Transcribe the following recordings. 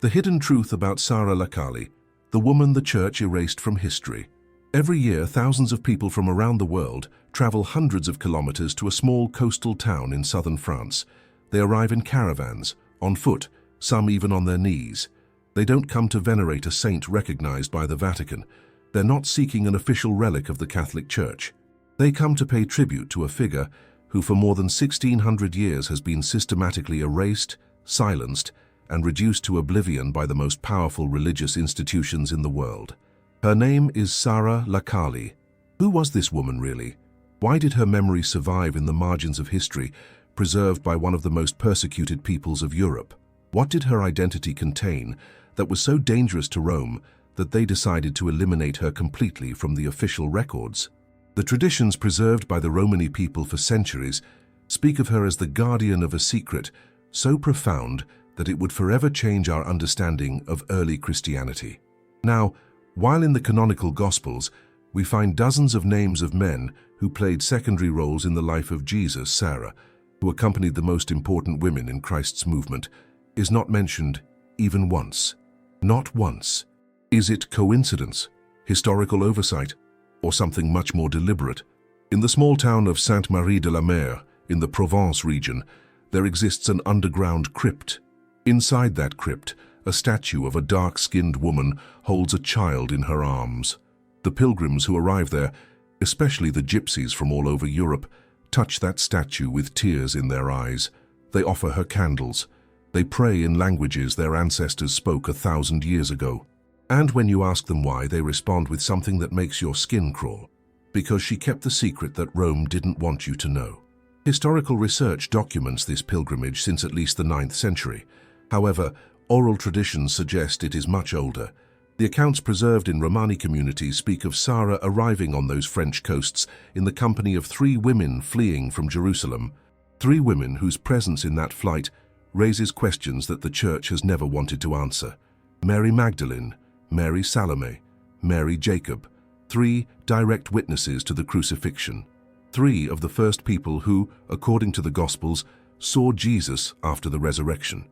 The hidden truth about Sara la Kali, the woman the church erased from history. Every year, thousands of people from around the world travel hundreds of kilometers to a small coastal town in southern France. They arrive in caravans, on foot, some even on their knees. They don't come to venerate a saint recognized by the Vatican. They're not seeking an official relic of the Catholic Church. They come to pay tribute to a figure who for more than 1600 years has been systematically erased, silenced, and reduced to oblivion by the most powerful religious institutions in the world. Her name is Sara la Kali. Who was this woman really? Why did her memory survive in the margins of history, preserved by one of the most persecuted peoples of Europe? What did her identity contain that was so dangerous to Rome that they decided to eliminate her completely from the official records? The traditions preserved by the Romani people for centuries speak of her as the guardian of a secret so profound that it would forever change our understanding of early Christianity. Now, while in the canonical Gospels, we find dozens of names of men who played secondary roles in the life of Jesus, Sara, who accompanied the most important women in Christ's movement, is not mentioned even once. Not once. Is it coincidence, historical oversight, or something much more deliberate? In the small town of Sainte-Marie-de-la-Mer, in the Provence region, there exists an underground crypt. Inside that crypt, a statue of a dark-skinned woman holds a child in her arms. The pilgrims who arrive there, especially the Gypsies from all over Europe, touch that statue with tears in their eyes. They offer her candles. They pray in languages their ancestors spoke 1,000 years ago. And when you ask them why, they respond with something that makes your skin crawl. Because she kept the secret that Rome didn't want you to know. Historical research documents this pilgrimage since at least the 9th century. However, oral traditions suggest it is much older. The accounts preserved in Romani communities speak of Sara arriving on those French coasts in the company of 3 women fleeing from Jerusalem. 3 women whose presence in that flight raises questions that the Church has never wanted to answer. Mary Magdalene, Mary Salome, Mary Jacob, 3 direct witnesses to the crucifixion. 3 of the first people who, according to the Gospels, saw Jesus after the resurrection.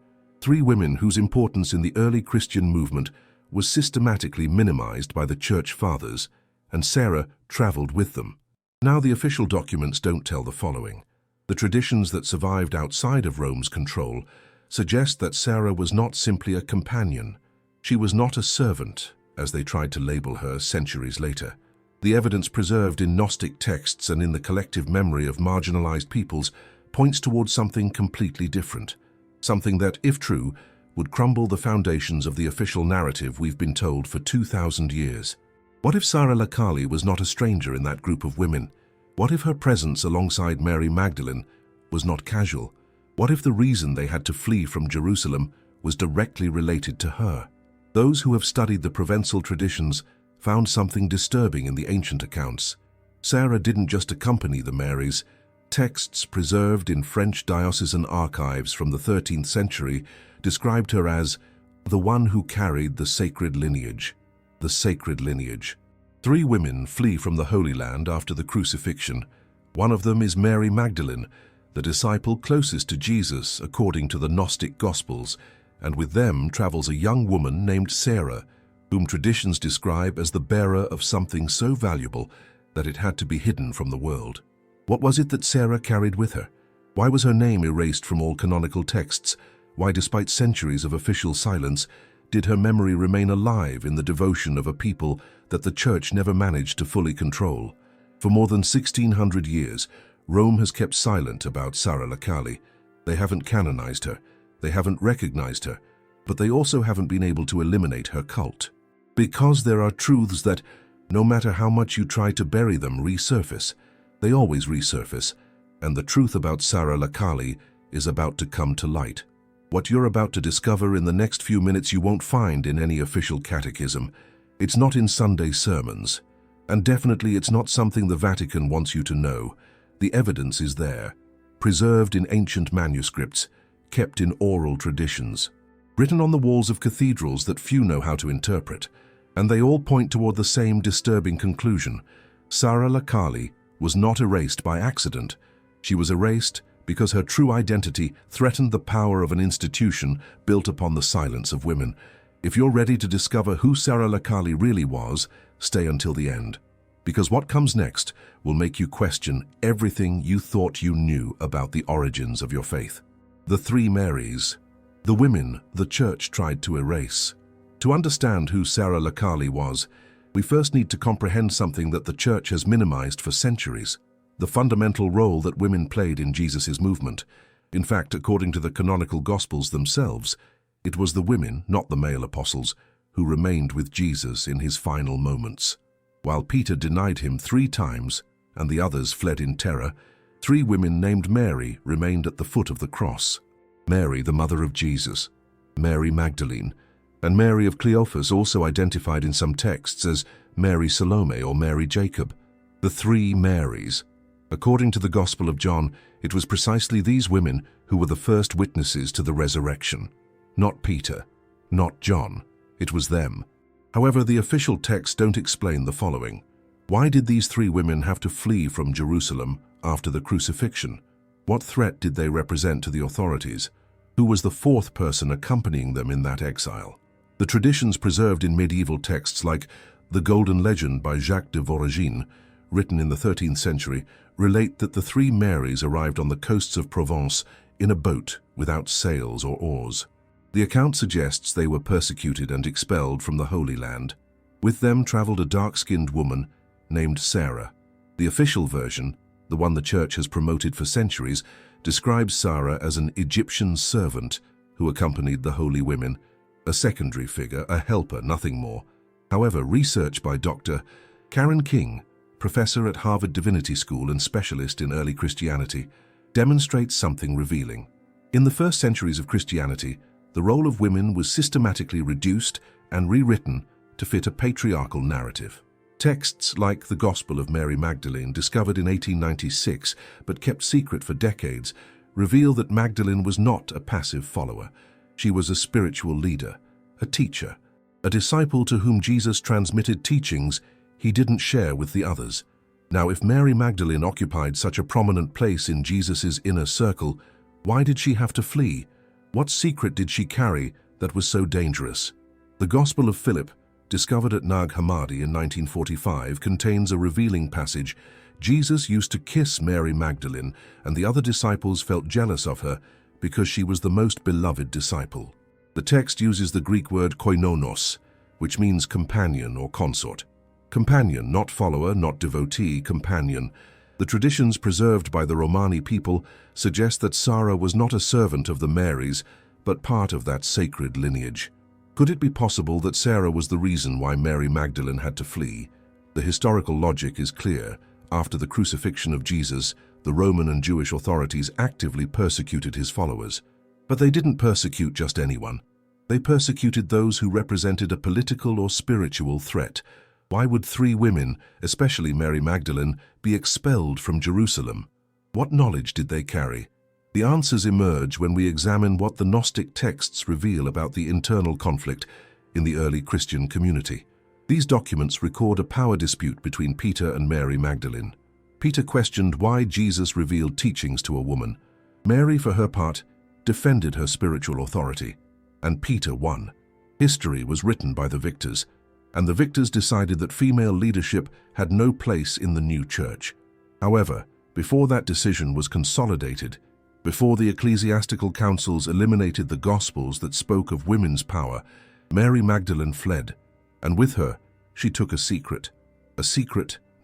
3 women whose importance in the early Christian movement was systematically minimized by the Church Fathers, and Sara traveled with them. Now the official documents don't tell the following. The traditions that survived outside of Rome's control suggest that Sara was not simply a companion. She was not a servant, as they tried to label her centuries later. The evidence preserved in Gnostic texts and in the collective memory of marginalized peoples points towards something completely different. Something that, if true, would crumble the foundations of the official narrative we've been told for 2,000 years. What if Sara la Kali was not a stranger in that group of women? What if her presence alongside Mary Magdalene was not casual? What if the reason they had to flee from Jerusalem was directly related to her? Those who have studied the Provençal traditions found something disturbing in the ancient accounts. Sara didn't just accompany the Marys. Texts preserved in French diocesan archives from the 13th century described her as the one who carried the sacred lineage. The sacred lineage. 3 women flee from the Holy Land after the crucifixion. One of them is Mary Magdalene, the disciple closest to Jesus according to the Gnostic Gospels, and with them travels a young woman named Sara, whom traditions describe as the bearer of something so valuable that it had to be hidden from the world. What was it that Sara carried with her? Why was her name erased from all canonical texts? Why, despite centuries of official silence, did her memory remain alive in the devotion of a people that the Church never managed to fully control? For more than 1600 years, Rome has kept silent about Sara la Kali. They haven't canonized her, they haven't recognized her, but they also haven't been able to eliminate her cult. Because there are truths that, no matter how much you try to bury them, resurface. They always resurface, and the truth about Sara la Kali is about to come to light. What you're about to discover in the next few minutes you won't find in any official catechism. It's not in Sunday sermons. And definitely it's not something the Vatican wants you to know. The evidence is there, preserved in ancient manuscripts, kept in oral traditions, written on the walls of cathedrals that few know how to interpret, and they all point toward the same disturbing conclusion. Sara la Kali was not erased by accident. She was erased because her true identity threatened the power of an institution built upon the silence of women. If you're ready to discover who Sara la Kali really was, stay until the end, because what comes next will make you question everything you thought you knew about the origins of your faith. The three Marys, the women the church tried to erase. To understand who Sara la Kali was, we first need to comprehend something that the church has minimized for centuries: the fundamental role that women played in Jesus' movement. In fact, according to the canonical Gospels themselves, it was the women, not the male apostles, who remained with Jesus in his final moments. While Peter denied him 3 times and the others fled in terror, 3 women named Mary remained at the foot of the cross. Mary, the mother of Jesus, Mary Magdalene, and Mary of Cleophas, also identified in some texts as Mary Salome or Mary Jacob. The 3 Marys. According to the Gospel of John, it was precisely these women who were the first witnesses to the resurrection. Not Peter, not John. It was them. However, the official texts don't explain the following. Why did these 3 women have to flee from Jerusalem after the crucifixion? What threat did they represent to the authorities? Who was the 4th person accompanying them in that exile? The traditions preserved in medieval texts like the Golden Legend by Jacques de Voragine, written in the 13th century, relate that the 3 Marys arrived on the coasts of Provence in a boat without sails or oars. The account suggests they were persecuted and expelled from the Holy Land. With them traveled a dark-skinned woman named Sara. The official version, the one the church has promoted for centuries, describes Sara as an Egyptian servant who accompanied the holy women, a secondary figure, a helper, nothing more. However, research by Dr. Karen King, professor at Harvard Divinity School and specialist in early Christianity, demonstrates something revealing. In the first centuries of Christianity, the role of women was systematically reduced and rewritten to fit a patriarchal narrative. Texts like the Gospel of Mary Magdalene, discovered in 1896 but kept secret for decades, reveal that Magdalene was not a passive follower. She was a spiritual leader, a teacher, a disciple to whom Jesus transmitted teachings he didn't share with the others. Now, if Mary Magdalene occupied such a prominent place in Jesus' inner circle, why did she have to flee? What secret did she carry that was so dangerous? The Gospel of Philip, discovered at Nag Hammadi in 1945, contains a revealing passage. Jesus used to kiss Mary Magdalene, and the other disciples felt jealous of her because she was the most beloved disciple. The text uses the Greek word koinonos, which means companion or consort. Companion, not follower, not devotee, companion. The traditions preserved by the Romani people suggest that Sara was not a servant of the Marys, but part of that sacred lineage. Could it be possible that Sara was the reason why Mary Magdalene had to flee? The historical logic is clear. After the crucifixion of Jesus, the Roman and Jewish authorities actively persecuted his followers. But they didn't persecute just anyone. They persecuted those who represented a political or spiritual threat. Why would 3 women, especially Mary Magdalene, be expelled from Jerusalem? What knowledge did they carry? The answers emerge when we examine what the Gnostic texts reveal about the internal conflict in the early Christian community. These documents record a power dispute between Peter and Mary Magdalene. Peter questioned why Jesus revealed teachings to a woman. Mary, for her part, defended her spiritual authority, and Peter won. History was written by the victors, and the victors decided that female leadership had no place in the new church. However, before that decision was consolidated, before the ecclesiastical councils eliminated the Gospels that spoke of women's power, Mary Magdalene fled, and with her, she took a secret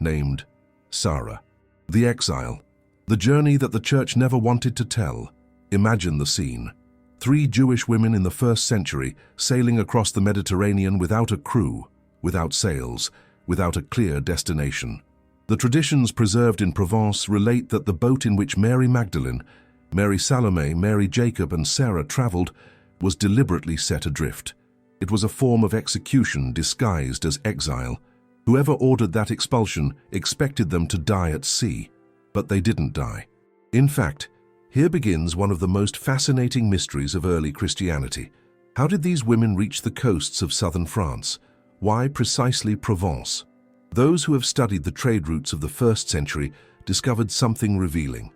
named Sara. The exile, the journey that the church never wanted to tell. Imagine the scene. 3 Jewish women in the 1st century sailing across the Mediterranean without a crew, without sails, without a clear destination. The traditions preserved in Provence relate that the boat in which Mary Magdalene, Mary Salome, Mary Jacob, and Sara traveled was deliberately set adrift. It was a form of execution disguised as exile. Whoever ordered that expulsion expected them to die at sea, but they didn't die. In fact, here begins one of the most fascinating mysteries of early Christianity. How did these women reach the coasts of southern France? Why precisely Provence? Those who have studied the trade routes of the 1st century discovered something revealing.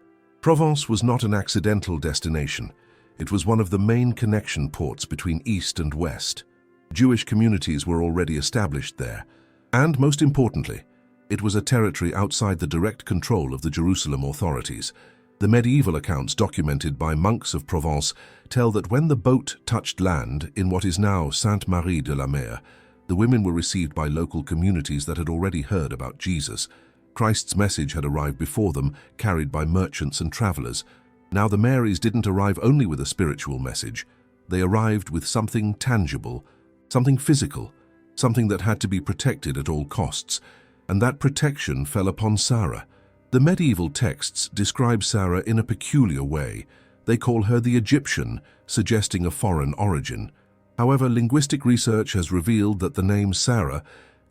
Provence was not an accidental destination. It was one of the main connection ports between East and West. Jewish communities were already established there. And most importantly, it was a territory outside the direct control of the Jerusalem authorities. The medieval accounts documented by monks of Provence tell that when the boat touched land in what is now Sainte-Marie de la Mer, the women were received by local communities that had already heard about Jesus. Christ's message had arrived before them, carried by merchants and travelers. Now the Marys didn't arrive only with a spiritual message. They arrived with something tangible, something physical, something that had to be protected at all costs. And that protection fell upon Sara. The medieval texts describe Sara in a peculiar way. They call her the Egyptian, suggesting a foreign origin. However, linguistic research has revealed that the name Sara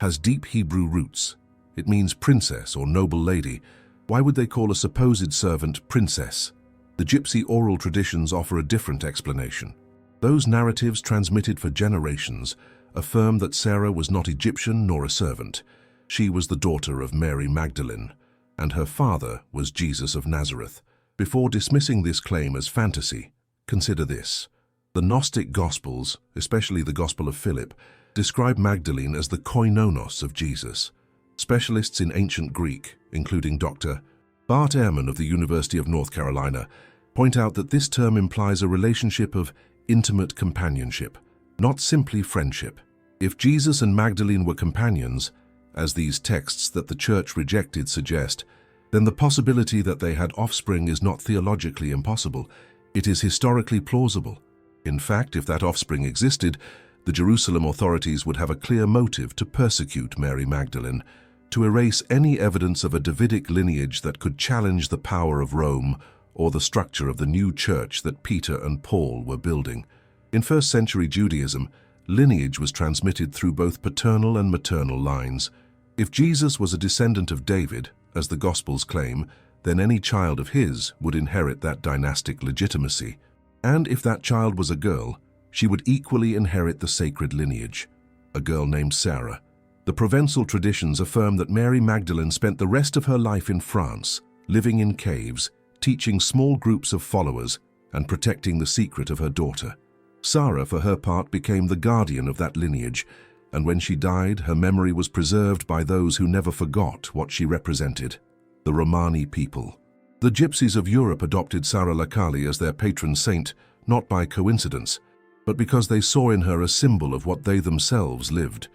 has deep Hebrew roots. It means princess or noble lady. Why would they call a supposed servant princess? The Gypsy oral traditions offer a different explanation. Those narratives transmitted for generations affirm that Sara was not Egyptian nor a servant. She was the daughter of Mary Magdalene, and her father was Jesus of Nazareth. Before dismissing this claim as fantasy, consider this. The Gnostic Gospels, especially the Gospel of Philip, describe Magdalene as the koinonos of Jesus. Specialists in ancient Greek, including Dr. Bart Ehrman of the University of North Carolina, point out that this term implies a relationship of intimate companionship, not simply friendship. If Jesus and Magdalene were companions, as these texts that the Church rejected suggest, then the possibility that they had offspring is not theologically impossible. It is historically plausible. In fact, if that offspring existed, the Jerusalem authorities would have a clear motive to persecute Mary Magdalene, to erase any evidence of a Davidic lineage that could challenge the power of Rome or the structure of the new church that Peter and Paul were building. In first-century Judaism, lineage was transmitted through both paternal and maternal lines. If Jesus was a descendant of David, as the Gospels claim, then any child of his would inherit that dynastic legitimacy. And if that child was a girl, she would equally inherit the sacred lineage, a girl named Sara. The Provençal traditions affirm that Mary Magdalene spent the rest of her life in France, living in caves, teaching small groups of followers, and protecting the secret of her daughter. Sara, for her part, became the guardian of that lineage, and when she died, her memory was preserved by those who never forgot what she represented, the Romani people. The Gypsies of Europe adopted Sara la Kali as their patron saint, not by coincidence, but because they saw in her a symbol of what they themselves lived,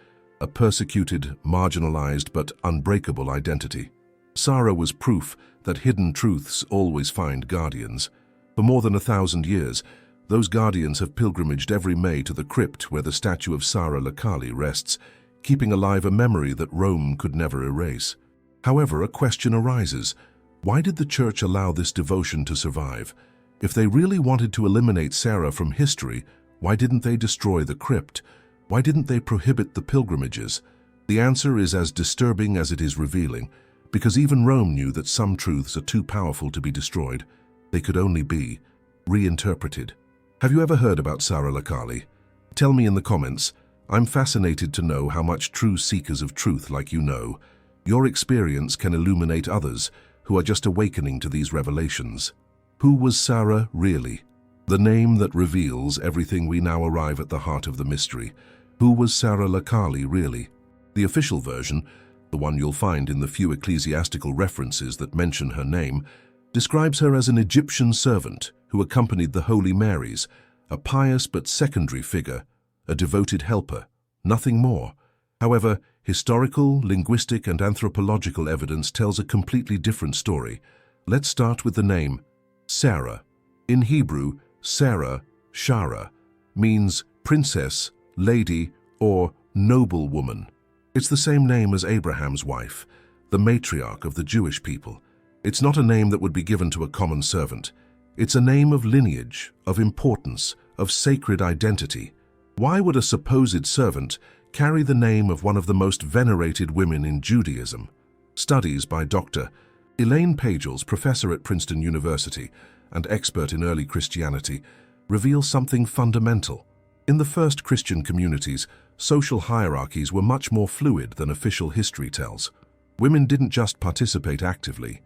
a persecuted, marginalized, but unbreakable identity. Sara was proof that hidden truths always find guardians. For more than 1,000 years, those guardians have pilgrimaged every May to the crypt where the statue of Sara la Kali rests, keeping alive a memory that Rome could never erase. However, a question arises. Why did the Church allow this devotion to survive? If they really wanted to eliminate Sara from history, why didn't they destroy the crypt? Why didn't they prohibit the pilgrimages? The answer is as disturbing as it is revealing, because even Rome knew that some truths are too powerful to be destroyed. They could only be reinterpreted. Have you ever heard about Sara la Kali? Tell me in the comments. I'm fascinated to know how much true seekers of truth like you know. Your experience can illuminate others who are just awakening to these revelations. Who was Sara really? The name that reveals everything. We now arrive at the heart of the mystery. Who was Sara la Kali really? The official version, the one you'll find in the few ecclesiastical references that mention her name, describes her as an Egyptian servant who accompanied the Holy Marys, a pious but secondary figure, a devoted helper, nothing more. However, historical, linguistic, and anthropological evidence tells a completely different story. Let's start with the name Sara. In Hebrew, Sara, Shara, means princess, lady, or noble woman. It's the same name as Abraham's wife, the matriarch of the Jewish people. It's not a name that would be given to a common servant. It's a name of lineage, of importance, of sacred identity. Why would a supposed servant carry the name of one of the most venerated women in Judaism? Studies by Dr. Elaine Pagels, professor at Princeton University and expert in early Christianity, reveal something fundamental. In the first Christian communities, social hierarchies were much more fluid than official history tells. Women didn't just participate actively.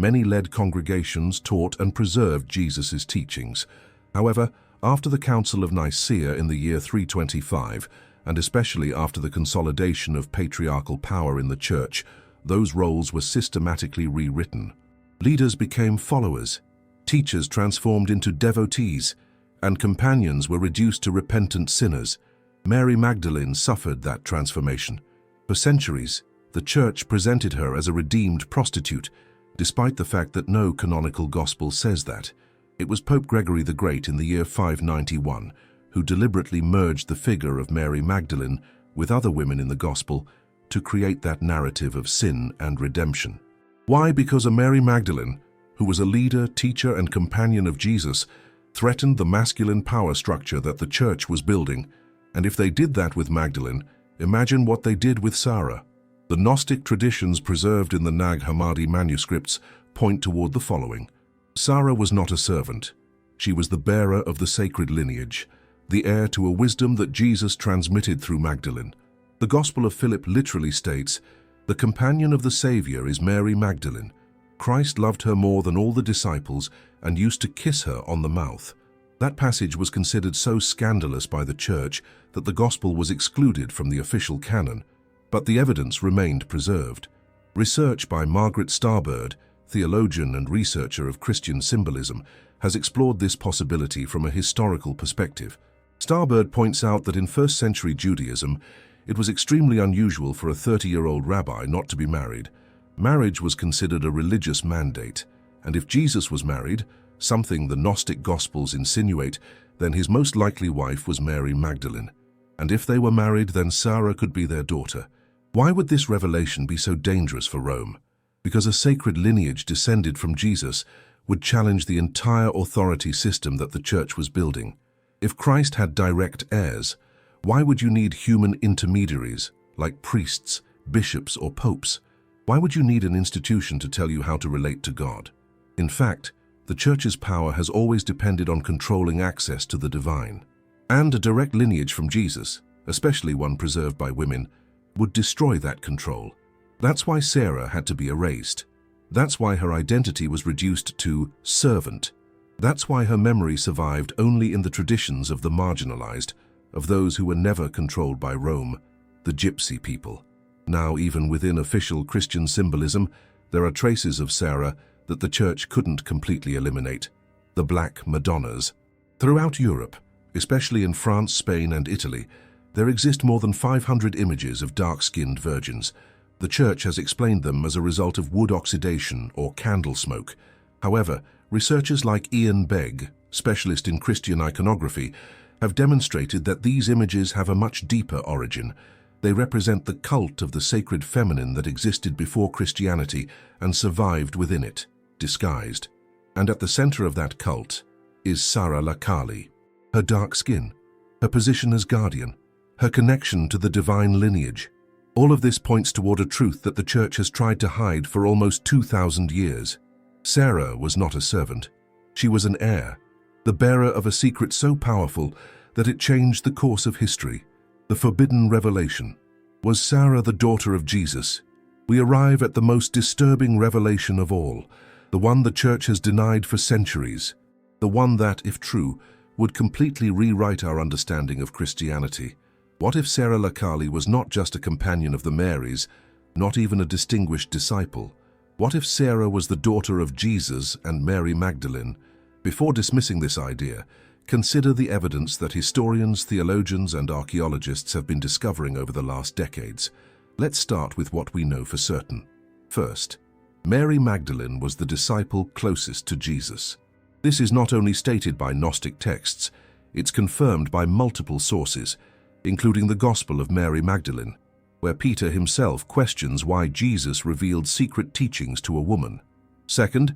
Many led congregations taught and preserved Jesus' teachings. However, after the Council of Nicaea in the year 325, and especially after the consolidation of patriarchal power in the Church, those roles were systematically rewritten. Leaders became followers, teachers transformed into devotees, and companions were reduced to repentant sinners. Mary Magdalene suffered that transformation. For centuries, the Church presented her as a redeemed prostitute, despite the fact that no canonical gospel says that. It was Pope Gregory the Great in the year 591 who deliberately merged the figure of Mary Magdalene with other women in the gospel to create that narrative of sin and redemption. Why? Because a Mary Magdalene, who was a leader, teacher, and companion of Jesus, threatened the masculine power structure that the Church was building. And if they did that with Magdalene, imagine what they did with Sara. The Gnostic traditions preserved in the Nag Hammadi manuscripts point toward the following. Sara was not a servant. She was the bearer of the sacred lineage, the heir to a wisdom that Jesus transmitted through Magdalene. The Gospel of Philip literally states, "The companion of the Savior is Mary Magdalene. Christ loved her more than all the disciples and used to kiss her on the mouth." That passage was considered so scandalous by the Church that the Gospel was excluded from the official canon, but the evidence remained preserved. Research by Margaret Starbird, theologian and researcher of Christian symbolism, has explored this possibility from a historical perspective. Starbird points out that in first-century Judaism, it was extremely unusual for a 30-year-old rabbi not to be married. Marriage was considered a religious mandate, and if Jesus was married, something the Gnostic Gospels insinuate, then his most likely wife was Mary Magdalene. And if they were married, then Sara could be their daughter. Why would this revelation be so dangerous for Rome? Because a sacred lineage descended from Jesus would challenge the entire authority system that the Church was building. If Christ had direct heirs, why would you need human intermediaries like priests, bishops, or popes? Why would you need an institution to tell you how to relate to God? In fact, the Church's power has always depended on controlling access to the divine. And a direct lineage from Jesus, especially one preserved by women, would destroy that control. That's why Sara had to be erased. That's why her identity was reduced to servant. That's why her memory survived only in the traditions of the marginalized, of those who were never controlled by Rome, the Gypsy people. Now, even within official Christian symbolism, there are traces of Sara that the Church couldn't completely eliminate. The Black Madonnas. Throughout Europe, especially in France, Spain, and Italy, there exist more than 500 images of dark-skinned virgins. The Church has explained them as a result of wood oxidation or candle smoke. However, researchers like Ian Begg, specialist in Christian iconography, have demonstrated that these images have a much deeper origin. They represent the cult of the sacred feminine that existed before Christianity and survived within it, disguised. And at the center of that cult is Sara la Kali. Her dark skin, her position as guardian, her connection to the divine lineage. All of this points toward a truth that the Church has tried to hide for almost 2,000 years. Sara was not a servant. She was an heir, the bearer of a secret so powerful that it changed the course of history. The forbidden revelation. Was Sara the daughter of Jesus? We arrive at the most disturbing revelation of all, the one the Church has denied for centuries, the one that, if true, would completely rewrite our understanding of Christianity. What if Sara la Kali was not just a companion of the Marys, not even a distinguished disciple? What if Sara was the daughter of Jesus and Mary Magdalene? Before dismissing this idea, consider the evidence that historians, theologians, and archaeologists have been discovering over the last decades. Let's start with what we know for certain. First, Mary Magdalene was the disciple closest to Jesus. This is not only stated by Gnostic texts, it's confirmed by multiple sources, including the Gospel of Mary Magdalene, where Peter himself questions why Jesus revealed secret teachings to a woman. Second,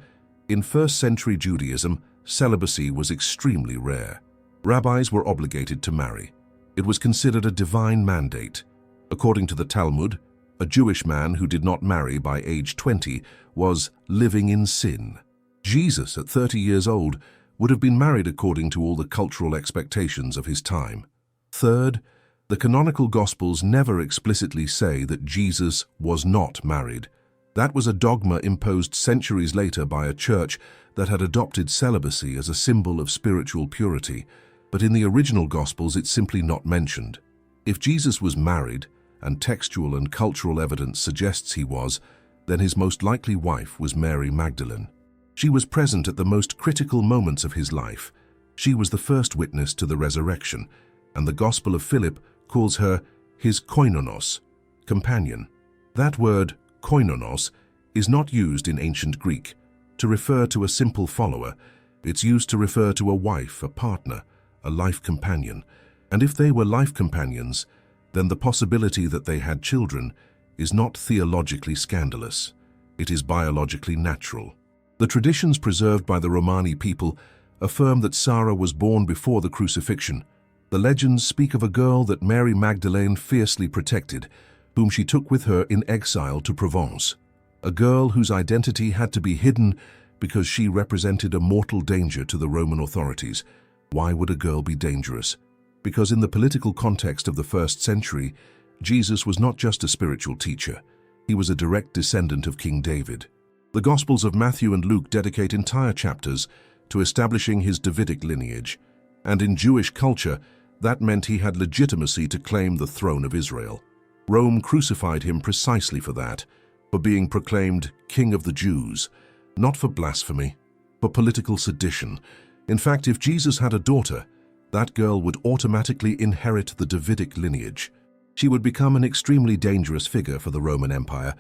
in first-century Judaism, celibacy was extremely rare. Rabbis were obligated to marry. It was considered a divine mandate. According to the Talmud, a Jewish man who did not marry by age 20 was living in sin. Jesus, at 30 years old, would have been married according to all the cultural expectations of his time. Third, the canonical Gospels never explicitly say that Jesus was not married. That was a dogma imposed centuries later by a church that had adopted celibacy as a symbol of spiritual purity, but in the original Gospels it's simply not mentioned. If Jesus was married, and textual and cultural evidence suggests he was, then his most likely wife was Mary Magdalene. She was present at the most critical moments of his life. She was the first witness to the resurrection, and the Gospel of Philip calls her his koinonos, companion. That word, koinonos, is not used in ancient Greek to refer to a simple follower. It's used to refer to a wife, a partner, a life companion. And if they were life companions, then the possibility that they had children is not theologically scandalous. It is biologically natural. The traditions preserved by the Romani people affirm that Sara was born before the crucifixion. The legends speak of a girl that Mary Magdalene fiercely protected, whom she took with her in exile to Provence. A girl whose identity had to be hidden because she represented a mortal danger to the Roman authorities. Why would a girl be dangerous? Because in the political context of the first century, Jesus was not just a spiritual teacher. He was a direct descendant of King David. The Gospels of Matthew and Luke dedicate entire chapters to establishing his Davidic lineage, and in Jewish culture, that meant he had legitimacy to claim the throne of Israel. Rome crucified him precisely for that, for being proclaimed King of the Jews, not for blasphemy, but political sedition. In fact, if Jesus had a daughter, that girl would automatically inherit the Davidic lineage. She would become an extremely dangerous figure for the Roman Empire,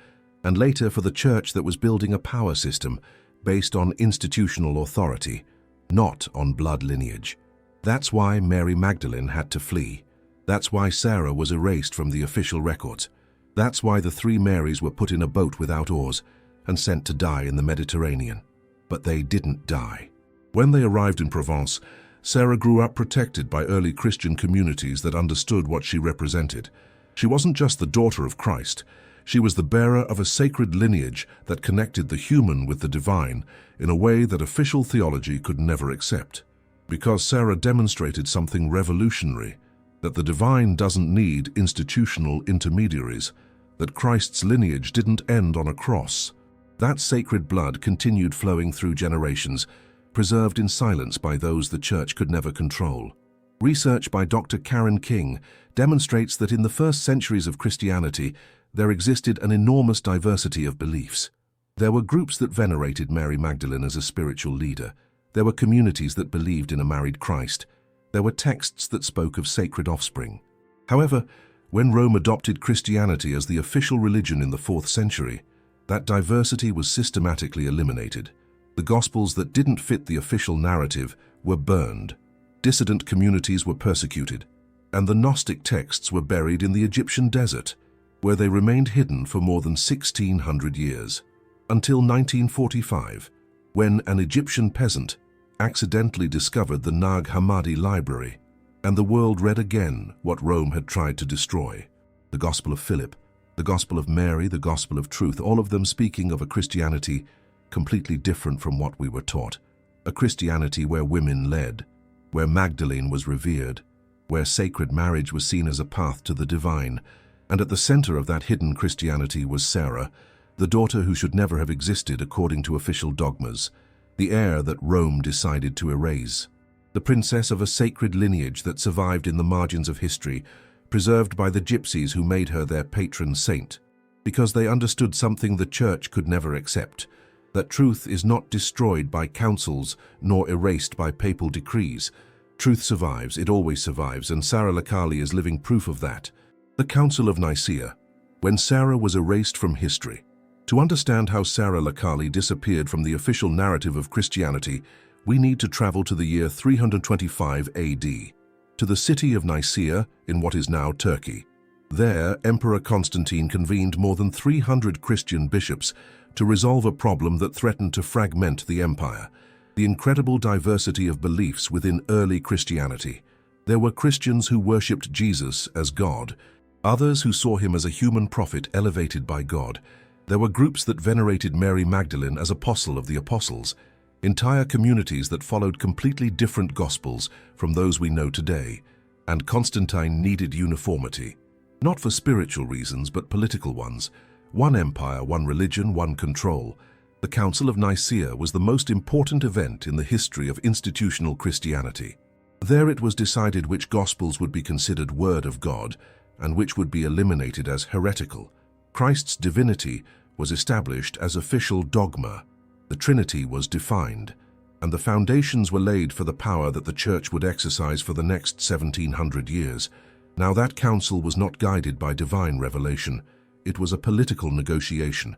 and later for the church that was building a power system based on institutional authority, not on blood lineage. That's why Mary Magdalene had to flee. That's why Sara was erased from the official records. That's why the three Marys were put in a boat without oars and sent to die in the Mediterranean. But they didn't die. When they arrived in Provence, Sara grew up protected by early Christian communities that understood what she represented. She wasn't just the daughter of Christ. She was the bearer of a sacred lineage that connected the human with the divine in a way that official theology could never accept. Because Sara demonstrated something revolutionary, that the divine doesn't need institutional intermediaries, that Christ's lineage didn't end on a cross. That sacred blood continued flowing through generations, preserved in silence by those the Church could never control. Research by Dr. Karen King demonstrates that in the first centuries of Christianity, there existed an enormous diversity of beliefs. There were groups that venerated Mary Magdalene as a spiritual leader. There were communities that believed in a married Christ. There were texts that spoke of sacred offspring. However, when Rome adopted Christianity as the official religion in the 4th century, that diversity was systematically eliminated. The Gospels that didn't fit the official narrative were burned. Dissident communities were persecuted, and the Gnostic texts were buried in the Egyptian desert, where they remained hidden for more than 1,600 years, until 1945, when an Egyptian peasant accidentally discovered the Nag Hammadi library, and the world read again what Rome had tried to destroy. The Gospel of Philip, the Gospel of Mary, the Gospel of Truth, all of them speaking of a Christianity completely different from what we were taught. A Christianity where women led, where Magdalene was revered, where sacred marriage was seen as a path to the divine, and at the center of that hidden Christianity was Sara, the daughter who should never have existed according to official dogmas, the heir that Rome decided to erase, the princess of a sacred lineage that survived in the margins of history, preserved by the Gypsies who made her their patron saint, because they understood something the Church could never accept, that truth is not destroyed by councils nor erased by papal decrees. Truth survives, it always survives, and Sara la Kali is living proof of that. The Council of Nicaea, when Sara was erased from history. To understand how Sara la Kali disappeared from the official narrative of Christianity, we need to travel to the year 325 AD, to the city of Nicaea in what is now Turkey. There, Emperor Constantine convened more than 300 Christian bishops to resolve a problem that threatened to fragment the empire: the incredible diversity of beliefs within early Christianity. There were Christians who worshipped Jesus as God, others who saw him as a human prophet elevated by God. There were groups that venerated Mary Magdalene as apostle of the apostles, entire communities that followed completely different gospels from those we know today, and Constantine needed uniformity, not for spiritual reasons but political ones. One empire, one religion, one control. The Council of Nicaea was the most important event in the history of institutional Christianity. There it was decided which Gospels would be considered Word of God and which would be eliminated as heretical. Christ's divinity was established as official dogma. The Trinity was defined, and the foundations were laid for the power that the Church would exercise for the next 1700 years. Now that council was not guided by divine revelation. It was a political negotiation.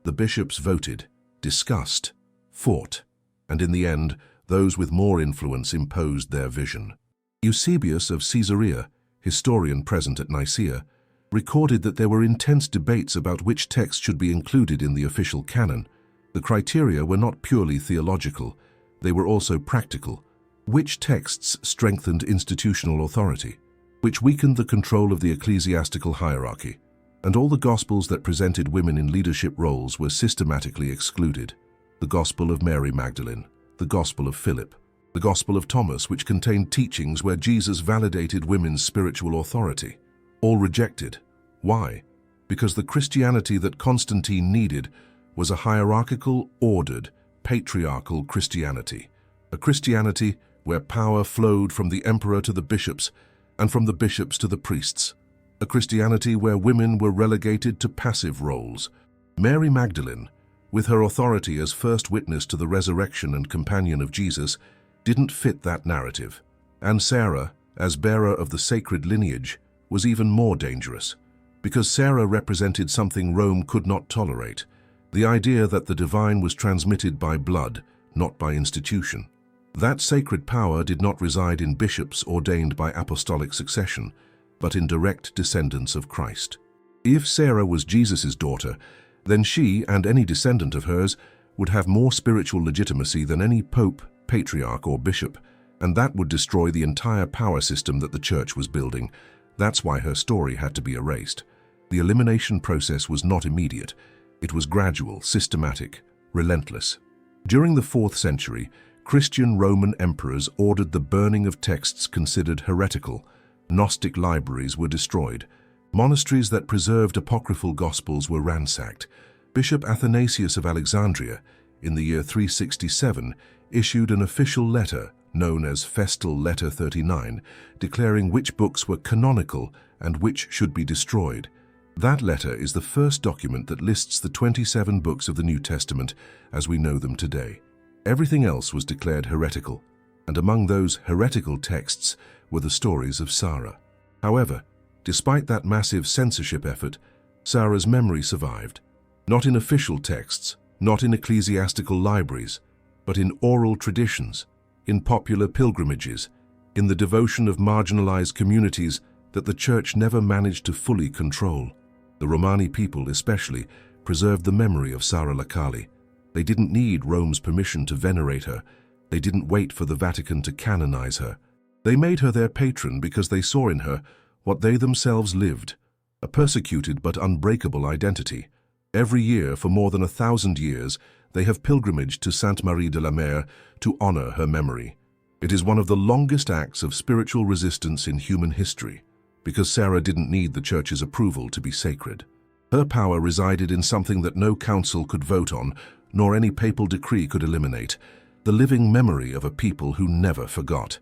The bishops voted, discussed, fought, and in the end, those with more influence imposed their vision. Eusebius of Caesarea, historian present at Nicaea, recorded that there were intense debates about which text should be included in the official canon. The criteria were not purely theological, they were also practical. Which texts strengthened institutional authority? Which weakened the control of the ecclesiastical hierarchy? And all the Gospels that presented women in leadership roles were systematically excluded. The Gospel of Mary Magdalene, the Gospel of Philip, the Gospel of Thomas, which contained teachings where Jesus validated women's spiritual authority. All rejected. Why? Because the Christianity that Constantine needed was a hierarchical, ordered, patriarchal Christianity. A Christianity where power flowed from the emperor to the bishops and from the bishops to the priests. A Christianity where women were relegated to passive roles. Mary Magdalene, with her authority as first witness to the resurrection and companion of Jesus, didn't fit that narrative. And Sara, as bearer of the sacred lineage, was even more dangerous, because Sara represented something Rome could not tolerate, the idea that the divine was transmitted by blood, not by institution. That sacred power did not reside in bishops ordained by apostolic succession, but in direct descendants of Christ. If Sara was Jesus' daughter, then she and any descendant of hers would have more spiritual legitimacy than any pope, patriarch, or bishop, and that would destroy the entire power system that the Church was building. That's why her story had to be erased. The elimination process was not immediate. It was gradual, systematic, relentless. During the 4th century, Christian Roman emperors ordered the burning of texts considered heretical. Gnostic libraries were destroyed. Monasteries that preserved apocryphal Gospels were ransacked. Bishop Athanasius of Alexandria, in the year 367, issued an official letter known as Festal Letter 39, declaring which books were canonical and which should be destroyed. That letter is the first document that lists the 27 books of the New Testament as we know them today. Everything else was declared heretical, and among those heretical texts were the stories of Sara. However, despite that massive censorship effort, Sara's memory survived. Not in official texts, not in ecclesiastical libraries, but in oral traditions, in popular pilgrimages, in the devotion of marginalized communities that the Church never managed to fully control. The Romani people especially preserved the memory of Sara la Kali. They didn't need Rome's permission to venerate her. They didn't wait for the Vatican to canonize her. They made her their patron because they saw in her what they themselves lived, a persecuted but unbreakable identity. Every year for more than 1,000 years, they have pilgrimaged to Sainte Marie de la Mer to honor her memory. It is one of the longest acts of spiritual resistance in human history, because Sara didn't need the Church's approval to be sacred. Her power resided in something that no council could vote on, nor any papal decree could eliminate, the living memory of a people who never forgot.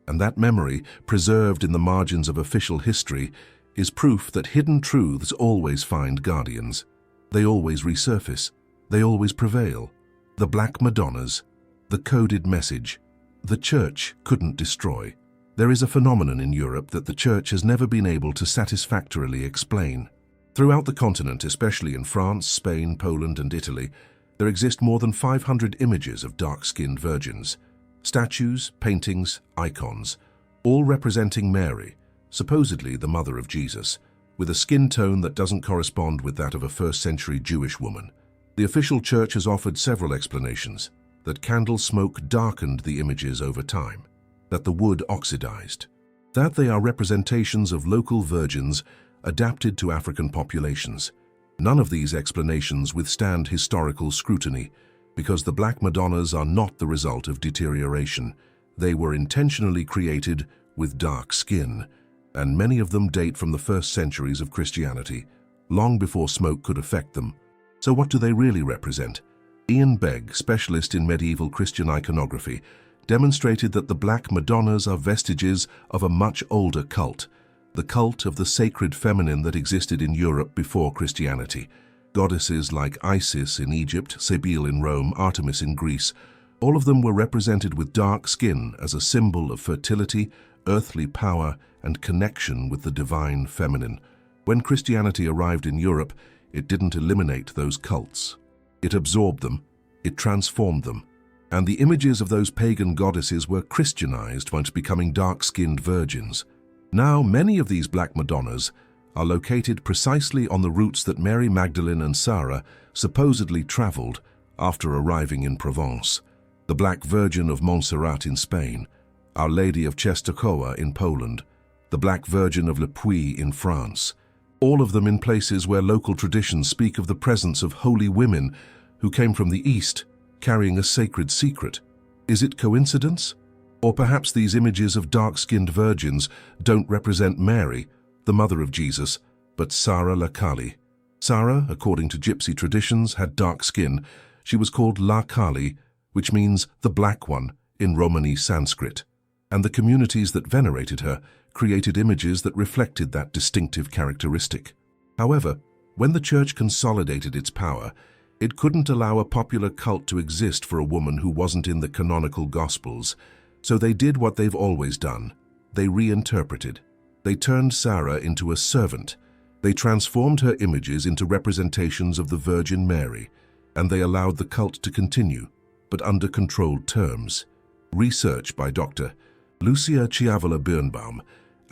And that memory, preserved in the margins of official history, is proof that hidden truths always find guardians. They always resurface. They always prevail. The Black Madonnas, the coded message, the Church couldn't destroy. There is a phenomenon in Europe that the Church has never been able to satisfactorily explain. Throughout the continent, especially in France, Spain, Poland, and Italy, there exist more than 500 images of dark-skinned virgins. Statues, paintings, icons, all representing Mary, supposedly the mother of Jesus, with a skin tone that doesn't correspond with that of a first-century Jewish woman. The official Church has offered several explanations: that candle smoke darkened the images over time, that the wood oxidized, that they are representations of local virgins adapted to African populations. None of these explanations withstand historical scrutiny, because the Black Madonnas are not the result of deterioration. They were intentionally created with dark skin, and many of them date from the first centuries of Christianity. long before smoke could affect them. So what do they really represent? Ian Begg, specialist in medieval Christian iconography, demonstrated that the Black Madonnas are vestiges of a much older cult, the cult of the sacred feminine that existed in Europe before Christianity. Goddesses like Isis in Egypt, Cybele in Rome, Artemis in Greece, all of them were represented with dark skin as a symbol of fertility, earthly power, and connection with the divine feminine. When Christianity arrived in Europe, it didn't eliminate those cults. It absorbed them, it transformed them, and the images of those pagan goddesses were Christianized once becoming dark-skinned virgins. Now, many of these Black Madonnas are located precisely on the routes that Mary Magdalene and Sara supposedly traveled after arriving in Provence. The Black Virgin of Montserrat in Spain, Our Lady of Czestochowa in Poland, the Black Virgin of Le Puy in France, all of them in places where local traditions speak of the presence of holy women who came from the East carrying a sacred secret. Is it coincidence? Or perhaps these images of dark-skinned virgins don't represent Mary, the mother of Jesus, but Sara la Kali. Sara, according to Gypsy traditions, had dark skin. She was called La Kali, which means the Black One in Romani Sanskrit. And the communities that venerated her created images that reflected that distinctive characteristic. However, when the Church consolidated its power, it couldn't allow a popular cult to exist for a woman who wasn't in the canonical Gospels. So they did what they've always done. They reinterpreted. They turned Sara into a servant. They transformed her images into representations of the Virgin Mary, and they allowed the cult to continue, but under controlled terms. Research by Dr. Lucia Chiavala Birnbaum,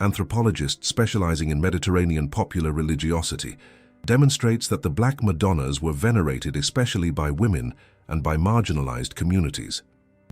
anthropologist specializing in Mediterranean popular religiosity, demonstrates that the Black Madonnas were venerated especially by women and by marginalized communities.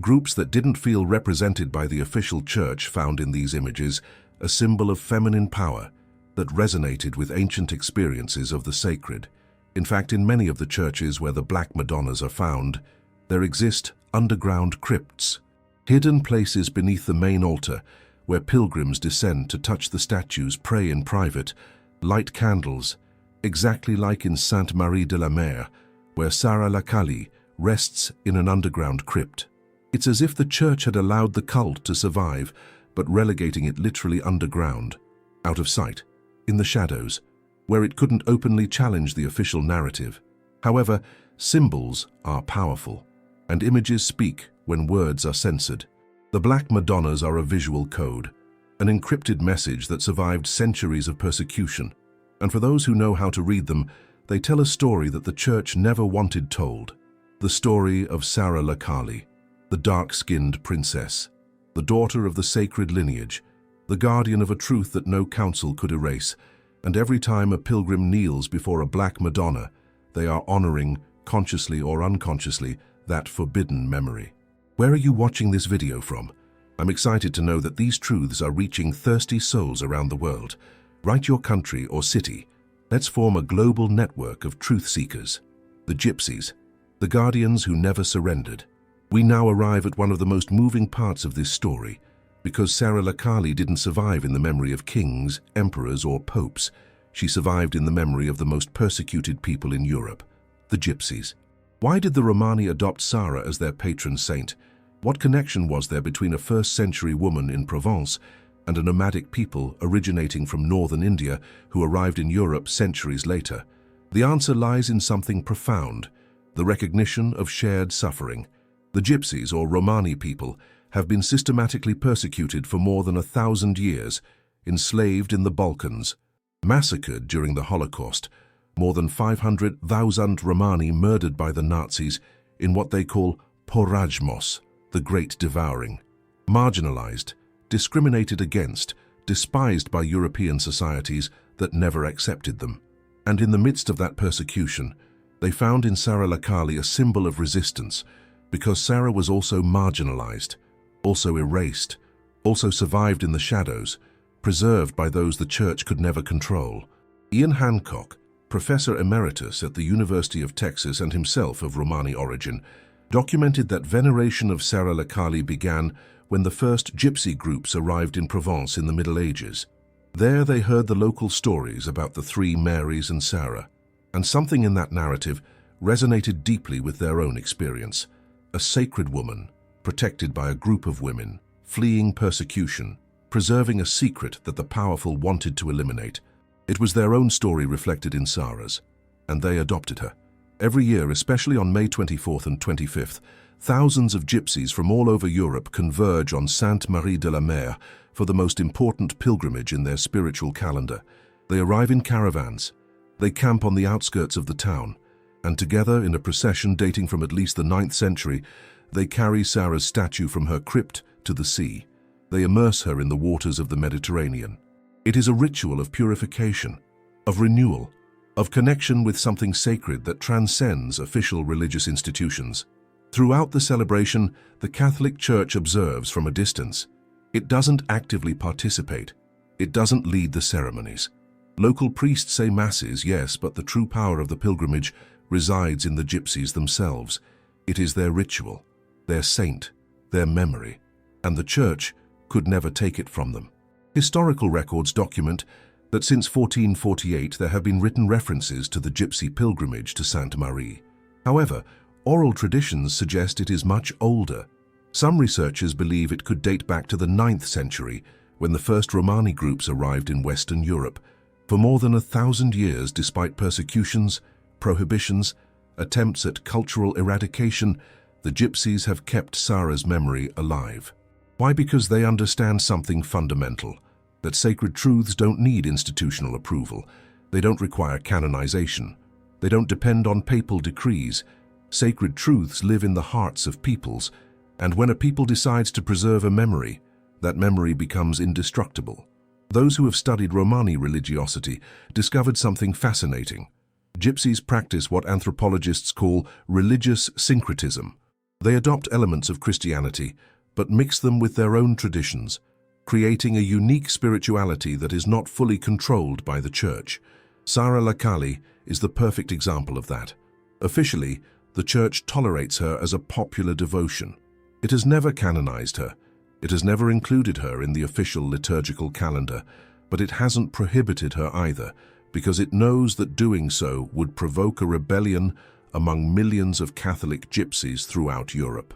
Groups that didn't feel represented by the official church found in these images a symbol of feminine power that resonated with ancient experiences of the sacred. In fact, in many of the churches where the Black Madonnas are found, there exist underground crypts, hidden places beneath the main altar where pilgrims descend to touch the statues, pray in private, light candles, exactly like in Sainte Marie de la Mer, where Sara la Kali rests in an underground crypt. It's as if the church had allowed the cult to survive, but relegating it literally underground, out of sight, in the shadows, where it couldn't openly challenge the official narrative. However, symbols are powerful, and images speak when words are censored. The Black Madonnas are a visual code, an encrypted message that survived centuries of persecution. And for those who know how to read them, they tell a story that the church never wanted told. The story of Sara la Kali, the dark-skinned princess, the daughter of the sacred lineage, the guardian of a truth that no council could erase. And every time a pilgrim kneels before a Black Madonna, they are honoring, consciously or unconsciously, that forbidden memory. Where are you watching this video from? I'm excited to know that these truths are reaching thirsty souls around the world. Write your country or city. Let's form a global network of truth seekers. The Gypsies, the guardians who never surrendered. We now arrive at one of the most moving parts of this story, because Sara la Kali didn't survive in the memory of kings, emperors, or popes. She survived in the memory of the most persecuted people in Europe, the Gypsies. Why did the Romani adopt Sara as their patron saint? What connection was there between a first-century woman in Provence and a nomadic people originating from northern India who arrived in Europe centuries later? The answer lies in something profound, the recognition of shared suffering. The Gypsies, or Romani people, have been systematically persecuted for more than 1,000 years, enslaved in the Balkans, massacred during the Holocaust, more than 500,000 Romani murdered by the Nazis in what they call porajmos, the Great Devouring, marginalized, discriminated against, despised by European societies that never accepted them. And in the midst of that persecution, they found in Sara la Kali a symbol of resistance, because Sara was also marginalized, also erased, also survived in the shadows, preserved by those the church could never control. Ian Hancock, professor emeritus at the University of Texas and himself of Romani origin, documented that veneration of Sara la Kali began when the first gypsy groups arrived in Provence in the Middle Ages. There they heard the local stories about the three Marys and Sara, and something in that narrative resonated deeply with their own experience. A sacred woman, protected by a group of women, fleeing persecution, preserving a secret that the powerful wanted to eliminate. It was their own story reflected in Sara's, and they adopted her. Every year, especially on May 24th and 25th, thousands of gypsies from all over Europe converge on Sainte Marie de la Mer for the most important pilgrimage in their spiritual calendar. They arrive in caravans. They camp on the outskirts of the town, and together, in a procession dating from at least the 9th century, they carry Sara's statue from her crypt to the sea. They immerse her in the waters of the Mediterranean. It is a ritual of purification, of renewal, of connection with something sacred that transcends official religious institutions. Throughout the celebration, the Catholic Church observes from a distance. It doesn't actively participate. It doesn't lead the ceremonies. Local priests say masses, yes, but the true power of the pilgrimage resides in the gypsies themselves. It is their ritual, their saint, their memory, and the Church could never take it from them. Historical records document that since 1448 there have been written references to the gypsy pilgrimage to Sainte Marie. However, oral traditions suggest it is much older. Some researchers believe it could date back to the 9th century, when the first Romani groups arrived in Western Europe. For more than 1,000 years, despite persecutions, prohibitions, attempts at cultural eradication, the gypsies have kept Sara's memory alive. Why? Because they understand something fundamental, that sacred truths don't need institutional approval. They don't require canonization. They don't depend on papal decrees. Sacred truths live in the hearts of peoples, and when a people decides to preserve a memory, that memory becomes indestructible. Those who have studied Romani religiosity discovered something fascinating. Gypsies practice what anthropologists call religious syncretism. They adopt elements of Christianity, but mix them with their own traditions, creating a unique spirituality that is not fully controlled by the Church. Sara la Kali is the perfect example of that. Officially, the Church tolerates her as a popular devotion. It has never canonized her. It has never included her in the official liturgical calendar, but it hasn't prohibited her either, because it knows that doing so would provoke a rebellion among millions of Catholic gypsies throughout Europe.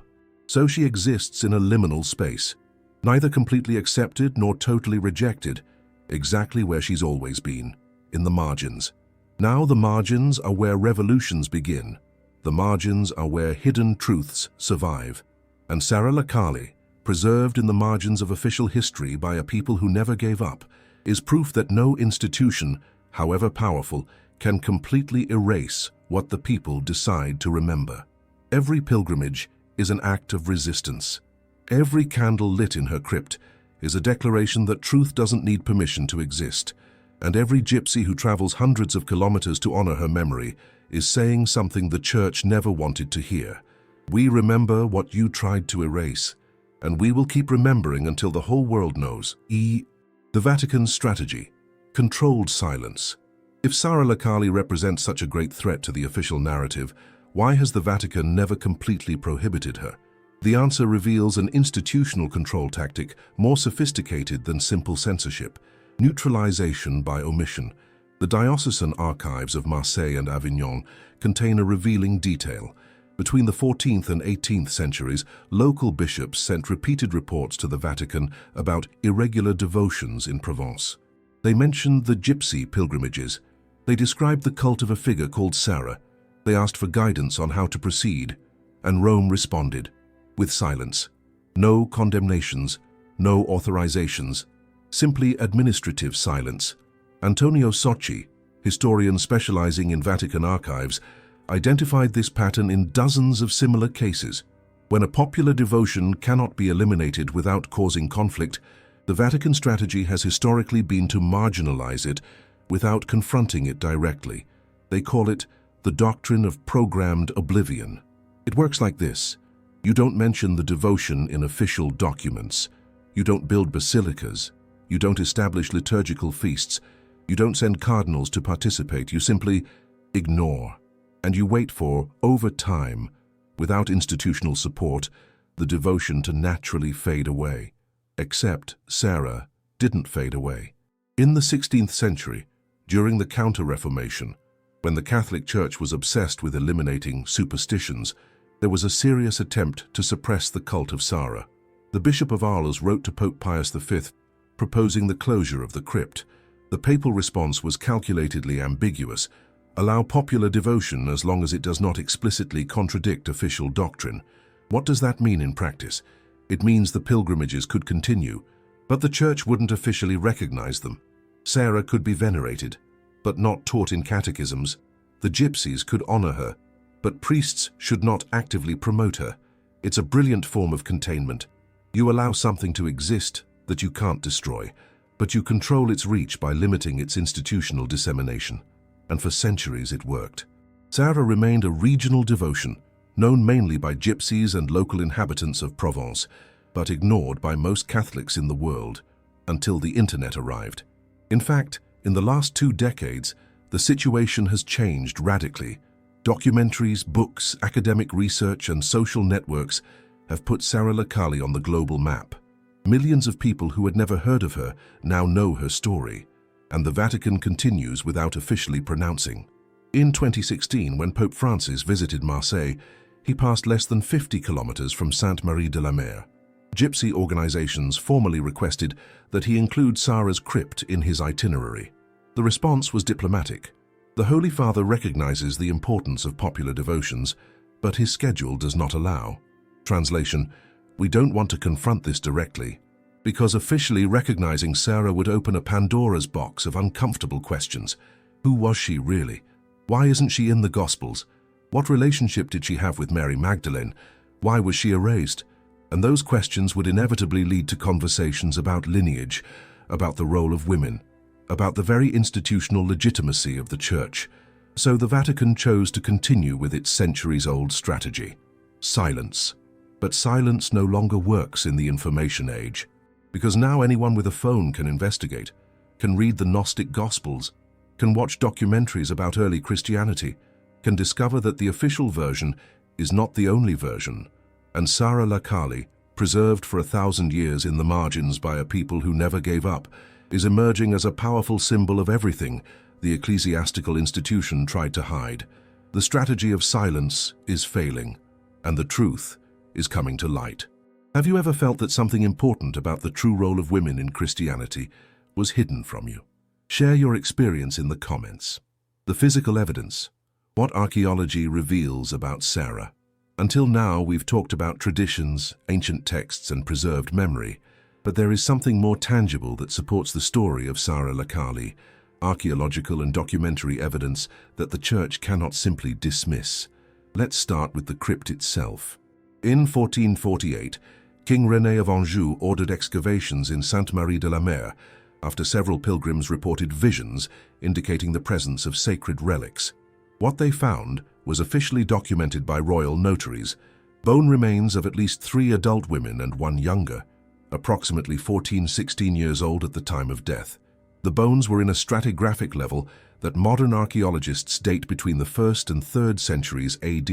So she exists in a liminal space, neither completely accepted nor totally rejected, exactly where she's always been, in the margins. Now the margins are where revolutions begin. The margins are where hidden truths survive. And Sara la Kali, preserved in the margins of official history by a people who never gave up, is proof that no institution, however powerful, can completely erase what the people decide to remember. Every pilgrimage is an act of resistance. Every candle lit in her crypt is a declaration that truth doesn't need permission to exist, and every gypsy who travels hundreds of kilometers to honor her memory is saying something the Church never wanted to hear. We remember what you tried to erase, and we will keep remembering until the whole world knows. The Vatican's strategy: controlled silence. If Sara la Kali represents such a great threat to the official narrative, why has the Vatican never completely prohibited her? The answer reveals an institutional control tactic more sophisticated than simple censorship: neutralization by omission. The diocesan archives of Marseille and Avignon contain a revealing detail. Between the 14th and 18th centuries, local bishops sent repeated reports to the Vatican about irregular devotions in Provence. They mentioned the gypsy pilgrimages. They described the cult of a figure called Sara. They asked for guidance on how to proceed, and Rome responded with silence. No condemnations, no authorizations, simply administrative silence. Antonio Socci, historian specializing in Vatican archives, identified this pattern in dozens of similar cases. When a popular devotion cannot be eliminated without causing conflict, the Vatican strategy has historically been to marginalize it without confronting it directly. They call it the doctrine of programmed oblivion. It works like this. You don't mention the devotion in official documents. You don't build basilicas. You don't establish liturgical feasts. You don't send cardinals to participate. You simply ignore. And you wait for, over time, without institutional support, the devotion to naturally fade away. Except Sara didn't fade away. In the 16th century, during the Counter-Reformation, when the Catholic Church was obsessed with eliminating superstitions, there was a serious attempt to suppress the cult of Sara. The Bishop of Arles wrote to Pope Pius V, proposing the closure of the crypt. The papal response was calculatedly ambiguous: allow popular devotion as long as it does not explicitly contradict official doctrine. What does that mean in practice? It means the pilgrimages could continue, but the Church wouldn't officially recognize them. Sara could be venerated, but not taught in catechisms. The Gypsies could honor her, but priests should not actively promote her. It's a brilliant form of containment. You allow something to exist that you can't destroy, but you control its reach by limiting its institutional dissemination. And for centuries it worked. Sara remained a regional devotion, known mainly by Gypsies and local inhabitants of Provence, but ignored by most Catholics in the world, until the internet arrived. In fact, in the last 2 decades, the situation has changed radically. Documentaries, books, academic research, and social networks have put Sara la Kali on the global map. Millions of people who had never heard of her now know her story, and the Vatican continues without officially pronouncing. In 2016, when Pope Francis visited Marseille, he passed less than 50 kilometers from Sainte Marie de la Mer. Gypsy organizations formally requested that he include Sara's crypt in his itinerary. The response was diplomatic. The Holy Father recognizes the importance of popular devotions, but his schedule does not allow. Translation: we don't want to confront this directly, because officially recognizing Sara would open a Pandora's box of uncomfortable questions. Who was she really? Why isn't she in the Gospels? What relationship did she have with Mary Magdalene? Why was she erased? And those questions would inevitably lead to conversations about lineage, about the role of women, about the very institutional legitimacy of the Church. So the Vatican chose to continue with its centuries-old strategy: silence. But silence no longer works in the information age, because now anyone with a phone can investigate, can read the Gnostic Gospels, can watch documentaries about early Christianity, can discover that the official version is not the only version. And Sara la Kali, preserved for 1,000 years in the margins by a people who never gave up, is emerging as a powerful symbol of everything the ecclesiastical institution tried to hide. The strategy of silence is failing, and the truth is coming to light. Have you ever felt that something important about the true role of women in Christianity was hidden from you? Share your experience in the comments. The physical evidence. What archaeology reveals about Sara? Until now, we've talked about traditions, ancient texts, and preserved memory, but there is something more tangible that supports the story of Sara la Kali: archaeological and documentary evidence that the Church cannot simply dismiss. Let's start with the crypt itself. In 1448, King René of Anjou ordered excavations in Sainte Marie de la Mer after several pilgrims reported visions indicating the presence of sacred relics. What they found was officially documented by royal notaries: bone remains of at least 3 adult women and 1 younger, approximately 14-16 years old at the time of death. The bones were in a stratigraphic level that modern archaeologists date between the 1st and 3rd centuries AD.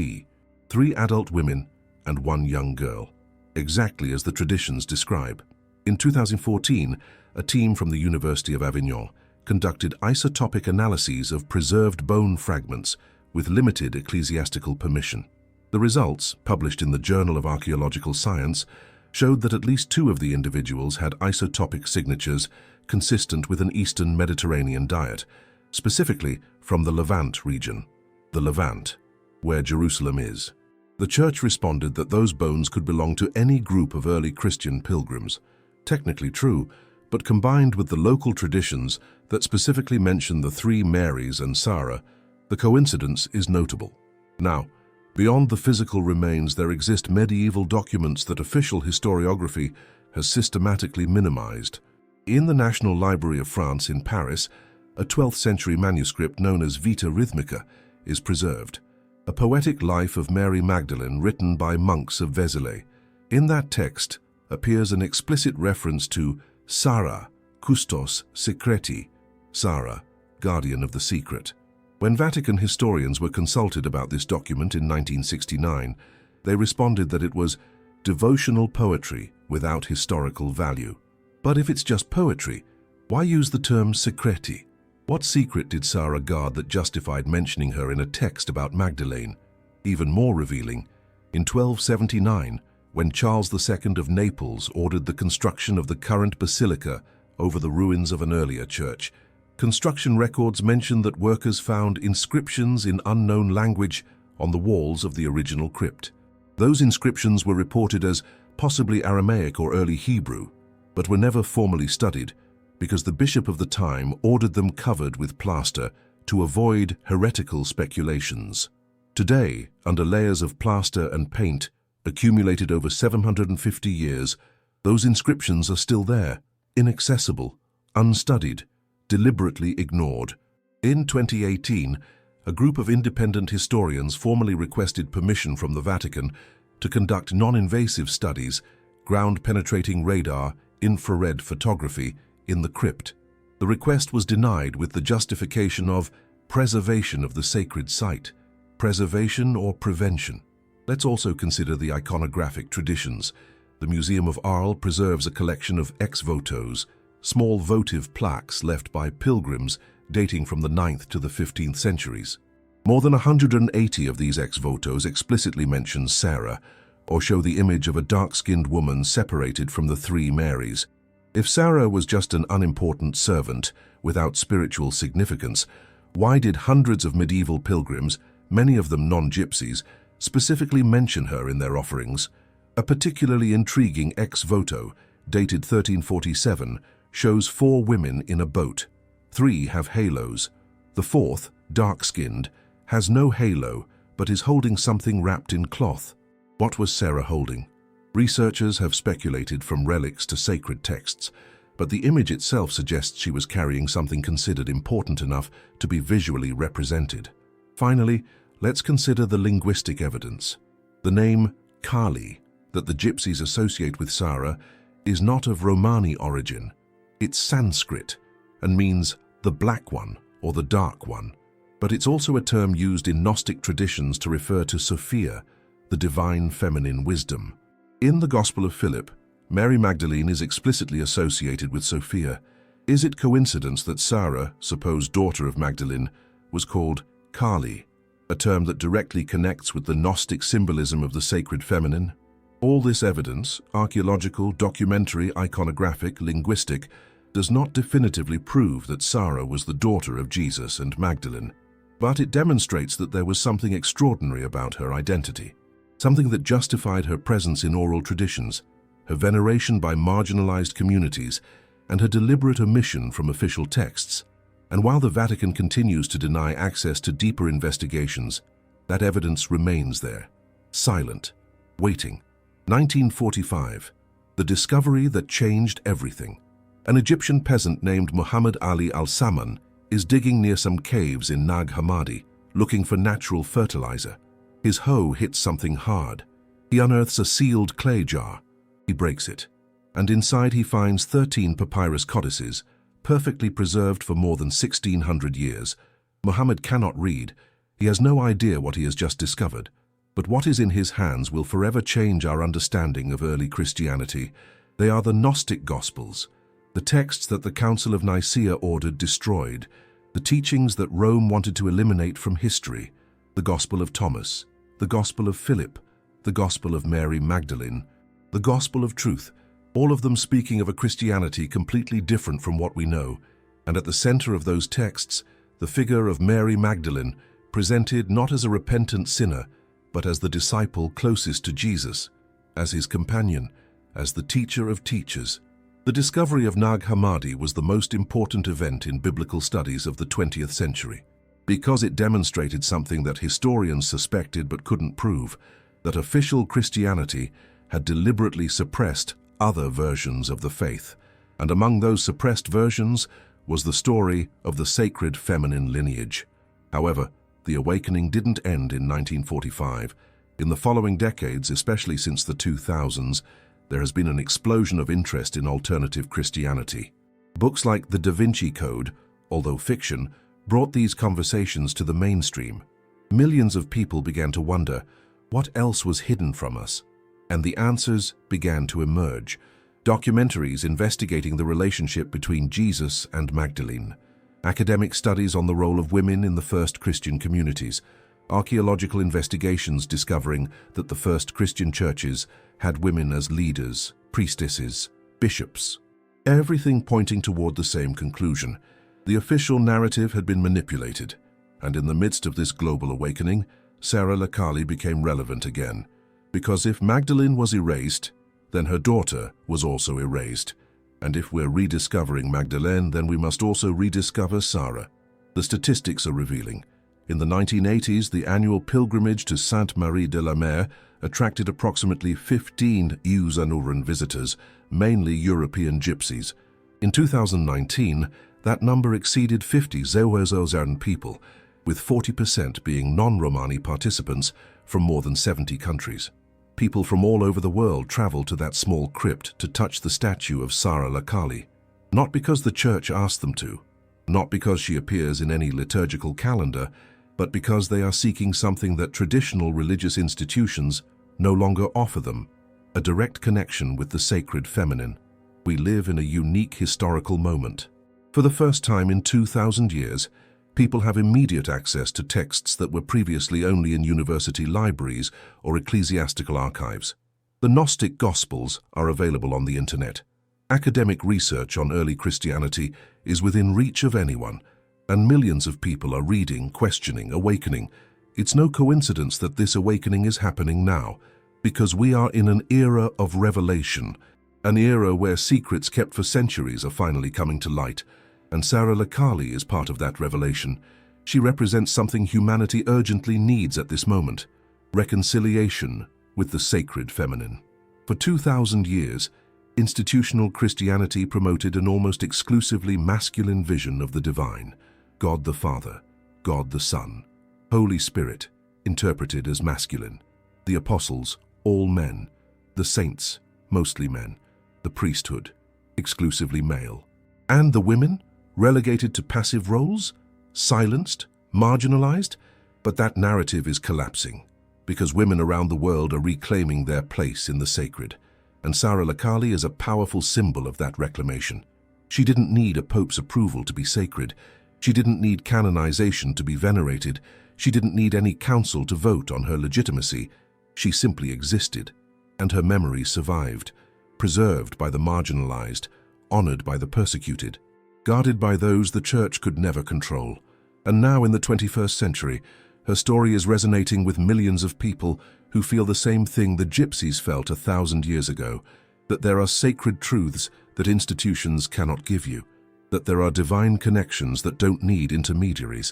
3 adult women and 1 young girl, exactly as the traditions describe. In 2014, a team from the University of Avignon conducted isotopic analyses of preserved bone fragments with limited ecclesiastical permission. The results, published in the Journal of Archaeological Science, showed that at least 2 of the individuals had isotopic signatures consistent with an Eastern Mediterranean diet, specifically from the Levant region, the Levant, where Jerusalem is. The Church responded that those bones could belong to any group of early Christian pilgrims. Technically true, but combined with the local traditions that specifically mention the 3 Marys and Sara, the coincidence is notable. Now, beyond the physical remains, there exist medieval documents that official historiography has systematically minimized. In the National Library of France in Paris, a 12th century manuscript known as Vita Rhythmica is preserved, a poetic life of Mary Magdalene written by monks of Vézelay. In that text appears an explicit reference to Sara, custos secreti, Sara, guardian of the secret. When Vatican historians were consulted about this document in 1969, they responded that it was devotional poetry without historical value. But if it's just poetry, Why use the term secreti? What secret did Sara guard that justified mentioning her in a text about Magdalene? Even more revealing, in 1279, when Charles II of Naples ordered the construction of the current basilica over the ruins of an earlier church, construction records mention that workers found inscriptions in unknown language on the walls of the original crypt. Those inscriptions were reported as possibly Aramaic or early Hebrew, but were never formally studied because the bishop of the time ordered them covered with plaster to avoid heretical speculations. Today, under layers of plaster and paint accumulated over 750 years, those inscriptions are still there, inaccessible, unstudied, deliberately ignored. In 2018, a group of independent historians formally requested permission from the Vatican to conduct non-invasive studies, ground-penetrating radar, infrared photography, in the crypt. The request was denied with the justification of preservation of the sacred site. Preservation or prevention? Let's also consider the iconographic traditions. The Museum of Arles preserves a collection of ex-votos, small votive plaques left by pilgrims dating from the 9th to the 15th centuries. More than 180 of these ex-votos explicitly mention Sara, or show the image of a dark-skinned woman separated from the three Marys. If Sara was just an unimportant servant without spiritual significance, why did hundreds of medieval pilgrims, many of them non-gypsies, specifically mention her in their offerings? A particularly intriguing ex-voto, dated 1347, shows 4 women in a boat. 3 have halos. The 4th, dark-skinned, has no halo but is holding something wrapped in cloth. What was Sara holding? Researchers have speculated from relics to sacred texts, but the image itself suggests she was carrying something considered important enough to be visually represented. Finally, let's consider the linguistic evidence. The name Kali that the Gypsies associate with Sara is not of Romani origin. It's Sanskrit and means the black one or the dark one. But it's also a term used in Gnostic traditions to refer to Sophia, the divine feminine wisdom. In the Gospel of Philip, Mary Magdalene is explicitly associated with Sophia. Is it coincidence that Sara, supposed daughter of Magdalene, was called Kali, a term that directly connects with the Gnostic symbolism of the sacred feminine? All this evidence, archaeological, documentary, iconographic, linguistic, does not definitively prove that Sara was the daughter of Jesus and Magdalene, but it demonstrates that there was something extraordinary about her identity, something that justified her presence in oral traditions, her veneration by marginalized communities, and her deliberate omission from official texts. And while the Vatican continues to deny access to deeper investigations, that evidence remains there, silent, waiting. 1945, the discovery that changed everything. An Egyptian peasant named Muhammad Ali al-Saman is digging near some caves in Nag Hammadi, looking for natural fertilizer. His hoe hits something hard. He unearths a sealed clay jar. He breaks it, and inside he finds 13 papyrus codices, perfectly preserved for more than 1,600 years. Muhammad cannot read. He has no idea what he has just discovered. But what is in his hands will forever change our understanding of early Christianity. They are the Gnostic Gospels, the texts that the Council of Nicaea ordered destroyed, the teachings that Rome wanted to eliminate from history, the Gospel of Thomas, the Gospel of Philip, the Gospel of Mary Magdalene, the Gospel of Truth, all of them speaking of a Christianity completely different from what we know. And at the center of those texts, the figure of Mary Magdalene, presented not as a repentant sinner, but as the disciple closest to Jesus, as his companion, as the teacher of teachers. The discovery of Nag Hammadi was the most important event in biblical studies of the 20th century, because it demonstrated something that historians suspected but couldn't prove, that official Christianity had deliberately suppressed other versions of the faith, and among those suppressed versions was the story of the sacred feminine lineage. However, the awakening didn't end in 1945. In the following decades, especially since the 2000s, there has been an explosion of interest in alternative Christianity. Books like The Da Vinci Code, although fiction, brought these conversations to the mainstream. Millions of people began to wonder, what else was hidden from us? And the answers began to emerge. documentaries investigating the relationship between Jesus and Magdalene, academic studies on the role of women in the first Christian communities, archaeological investigations discovering that the first Christian churches had women as leaders, priestesses, bishops. Everything pointing toward the same conclusion. The official narrative had been manipulated, and in the midst of this global awakening, Sara la Kali became relevant again. Because if Magdalene was erased, then her daughter was also erased. And if we're rediscovering Magdalene, then we must also rediscover Sara. The statistics are revealing. In the 1980s, the annual pilgrimage to Sainte Marie de la Mer attracted approximately 15 Uzanuran visitors, mainly European gypsies. In 2019, that number exceeded 50 Zewezozern people, with 40% being non-Romani participants from more than 70 countries. People from all over the world travel to that small crypt to touch the statue of Sara la Kali. Not because the church asked them to, not because she appears in any liturgical calendar, but because they are seeking something that traditional religious institutions no longer offer them, a direct connection with the sacred feminine. We live in a unique historical moment. For the first time in 2,000 years, people have immediate access to texts that were previously only in university libraries or ecclesiastical archives. The Gnostic Gospels are available on the internet. Academic research on early Christianity is within reach of anyone, and millions of people are reading, questioning, awakening. It's no coincidence that this awakening is happening now, because we are in an era of revelation, an era where secrets kept for centuries are finally coming to light. And Sara la Kali is part of that revelation. She represents something humanity urgently needs at this moment: reconciliation with the sacred feminine. For 2,000 years, institutional Christianity promoted an almost exclusively masculine vision of the divine: God the Father, God the Son, Holy Spirit, interpreted as masculine, the apostles, all men, the saints, mostly men, the priesthood, exclusively male, and the women, relegated to passive roles, silenced, marginalized. But that narrative is collapsing, because women around the world are reclaiming their place in the sacred, and Sara la Kali is a powerful symbol of that reclamation. She didn't need a pope's approval to be sacred. She didn't need canonization to be venerated. She didn't need any council to vote on her legitimacy. She simply existed, and her memory survived, preserved by the marginalized, honored by the persecuted, guarded by those the church could never control. And now in the 21st century, her story is resonating with millions of people who feel the same thing the Gypsies felt 1,000 years ago, that there are sacred truths that institutions cannot give you, that there are divine connections that don't need intermediaries,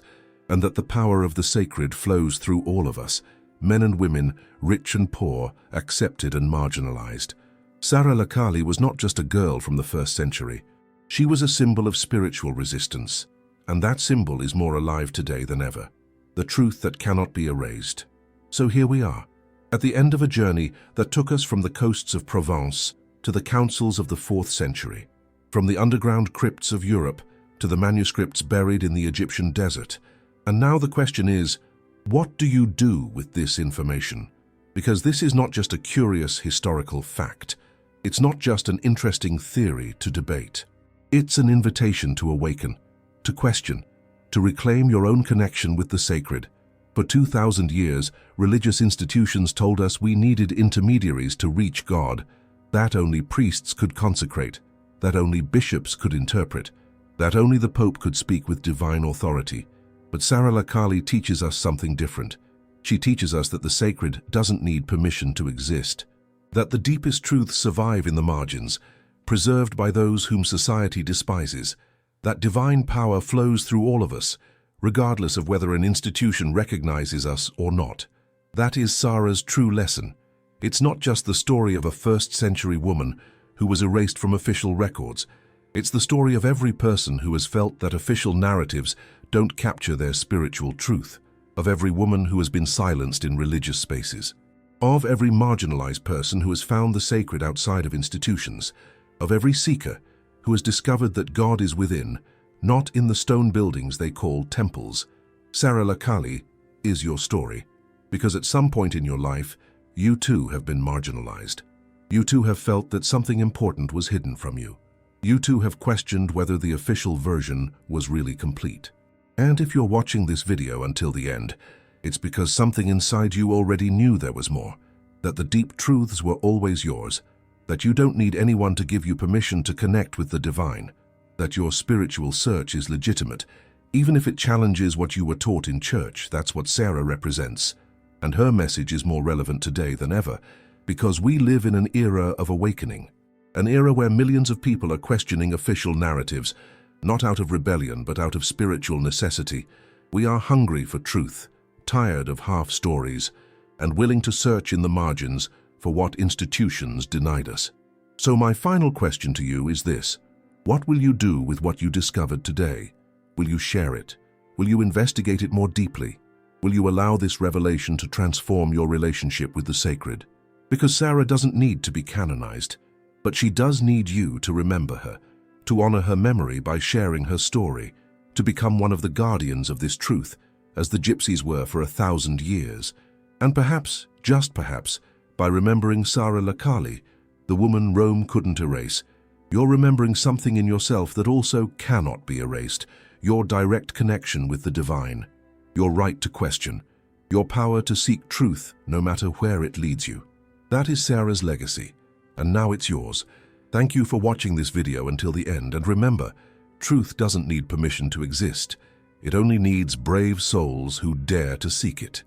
and that the power of the sacred flows through all of us, men and women, rich and poor, accepted and marginalized. Sara la Kali was not just a girl from the 1st century. She was a symbol of spiritual resistance, and that symbol is more alive today than ever. The truth that cannot be erased. So here we are, at the end of a journey that took us from the coasts of Provence to the councils of the 4th century, from the underground crypts of Europe to the manuscripts buried in the Egyptian desert. And now the question is, what do you do with this information? Because this is not just a curious historical fact. It's not just an interesting theory to debate. It's an invitation to awaken, to question, to reclaim your own connection with the sacred. For 2,000 years, religious institutions told us we needed intermediaries to reach God, that only priests could consecrate, that only bishops could interpret, that only the Pope could speak with divine authority. But Sara la Kali teaches us something different. She teaches us that the sacred doesn't need permission to exist, that the deepest truths survive in the margins, preserved by those whom society despises, that divine power flows through all of us, regardless of whether an institution recognizes us or not. That is Sara's true lesson. It's not just the story of a 1st century woman who was erased from official records. It's the story of every person who has felt that official narratives don't capture their spiritual truth, of every woman who has been silenced in religious spaces, of every marginalized person who has found the sacred outside of institutions, of every seeker who has discovered that God is within, not in the stone buildings they call temples. Sara la Kali is your story, because at some point in your life, you too have been marginalized. You too have felt that something important was hidden from you. You too have questioned whether the official version was really complete. And if you're watching this video until the end, it's because something inside you already knew there was more, that the deep truths were always yours, that you don't need anyone to give you permission to connect with the divine, that your spiritual search is legitimate, even if it challenges what you were taught in church. That's what Sara represents. And her message is more relevant today than ever, because we live in an era of awakening, an era where millions of people are questioning official narratives, not out of rebellion, but out of spiritual necessity. We are hungry for truth, tired of half stories, and willing to search in the margins for what institutions denied us. So my final question to you is this: what will you do with what you discovered today? Will you share it? Will you investigate it more deeply? Will you allow this revelation to transform your relationship with the sacred? Because Sara doesn't need to be canonized, but she does need you to remember her, to honor her memory by sharing her story, to become one of the guardians of this truth, as the Gypsies were for 1,000 years. And perhaps, just perhaps, by remembering Sara la Kali, the woman Rome couldn't erase, you're remembering something in yourself that also cannot be erased: your direct connection with the divine, your right to question, your power to seek truth no matter where it leads you. That is Sara's legacy, and now it's yours. Thank you for watching this video until the end, and remember, truth doesn't need permission to exist. It only needs brave souls who dare to seek it.